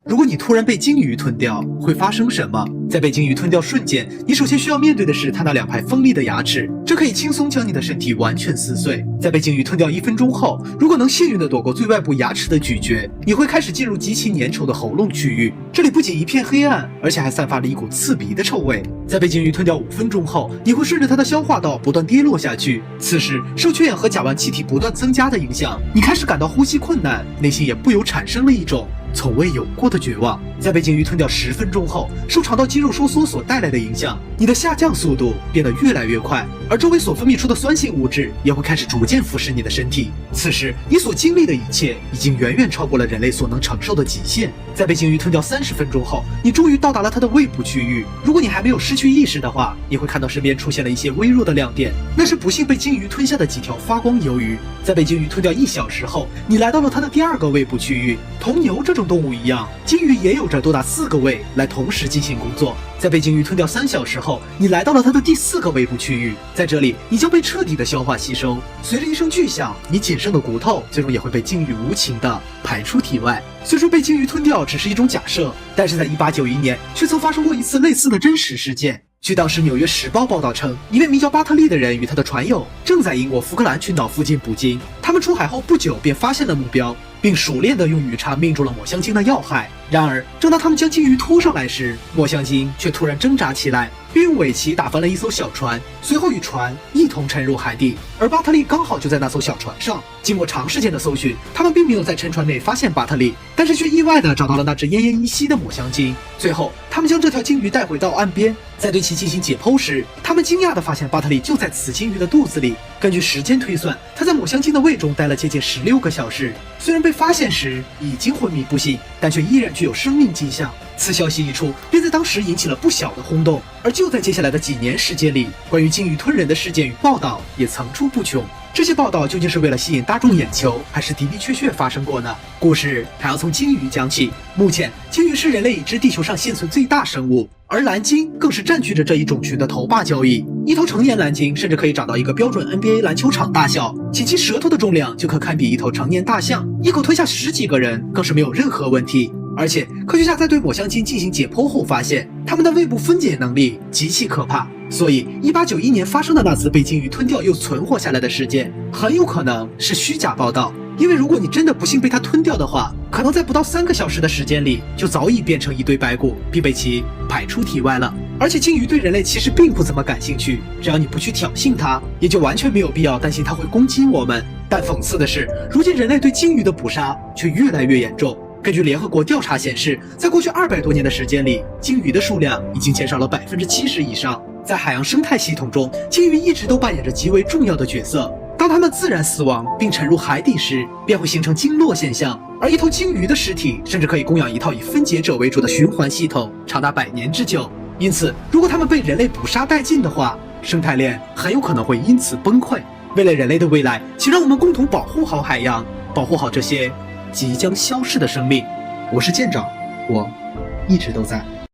如果你突然被鲸鱼吞掉，会发生什么？在被鲸鱼吞掉瞬间，你首先需要面对的是它那2排锋利的牙齿，这可以轻松将你的身体完全撕碎。在被鲸鱼吞掉1分钟后，如果能幸运地躲过最外部牙齿的咀嚼，你会开始进入极其粘稠的喉咙区域，这里不仅一片黑暗，而且还散发了一股刺鼻的臭味。在被鲸鱼吞掉5分钟后，你会顺着它的消化道不断跌落下去，此时受缺氧和甲烷气体不断增加的影响，你开始感到呼吸困难，内心也不由产生了一种从未有过的绝望。在被鲸鱼吞掉10分钟后，受肠道肌肉收缩所带来的影响，你的下降速度变得越来越快，而周围所分泌出的酸性物质也会开始逐渐腐蚀你的身体。此时你所经历的一切已经远远超过了人类所能承受的极限。在被鲸鱼吞掉30分钟后，你终于到达了它的胃部区域。如果你还没有失去意识的话，你会看到身边出现了一些微弱的亮点，那是不幸被鲸鱼吞下的几条发光鱿鱼。在被鲸鱼吞掉1小时后，你来到了它的第2个胃部区域。同牛这种动物一样，鲸鱼也有着多达4个胃来同时进行工作。在被鲸鱼吞掉3小时后，你来到了它的第4个胃部区域，在这里你将被彻底的消化吸收。随着一声巨响，你仅剩的骨头最终也会被鲸鱼无情的排出体外。虽说被鲸鱼吞掉只是一种假设，但是在1891年却曾发生过一次类似的真实事件。据当时《纽约时报》报道称，一位名叫巴特利的人与他的船友正在英国福克兰群岛附近捕鲸，他们出海后不久便发现了目标，并熟练地用鱼叉命中了抹香鲸的要害。然而正当他们将鲸鱼拖上来时，抹香鲸却突然挣扎起来，并用尾鳍打翻了一艘小船，随后与船一同沉入海底。而巴特利刚好就在那艘小船上。经过长时间的搜寻，他们并没有在沉船内发现巴特利，但是却意外地找到了那只奄奄一息的抹香鲸。最后他们将这条鲸鱼带回到岸边，在对其进行解剖时，他们惊讶地发现巴特利就在此鲸鱼的肚子里。根据时间推算，他在抹香鲸的胃中待了接近16个小时。虽然被发现时已经昏迷不醒，但却依然具有生命迹象。此消息一出，便在当时引起了不小的轰动。而就在接下来的几年时间里，关于鲸鱼吞人的事件与报道也层出不穷。这些报道究竟是为了吸引大众眼球，还是的的确确发生过呢？故事还要从鲸鱼讲起。目前，鲸鱼是人类已知地球上现存最大生物，而蓝鲸更是占据着这一种群的头把交椅。一头成年蓝鲸甚至可以长到一个标准 NBA 篮球场大小，仅其舌头的重量就可堪比一头成年大象，一口吞下10几个人更是没有任何问题。而且科学家在对抹香鲸进行解剖后发现，它们的胃部分解能力极其可怕，所以1891年发生的那次被鲸鱼吞掉又存活下来的事件很有可能是虚假报道。因为如果你真的不幸被它吞掉的话，可能在不到3个小时的时间里就早已变成一堆白骨，并被其排出体外了。而且鲸鱼对人类其实并不怎么感兴趣，只要你不去挑衅它，也就完全没有必要担心它会攻击我们。但讽刺的是，如今人类对鲸鱼的捕杀却越来越严重。根据联合国调查显示，在过去200多年的时间里，鲸鱼的数量已经减少了70%以上。在海洋生态系统中，鲸鱼一直都扮演着极为重要的角色。当它们自然死亡并沉入海底时，便会形成鲸落现象，而一头鲸鱼的尸体甚至可以供养一套以分解者为主的循环系统，长达100年之久。因此，如果它们被人类捕杀殆尽的话，生态链很有可能会因此崩溃。为了人类的未来，请让我们共同保护好海洋，保护好这些即将消逝的生命。我是舰长，我一直都在。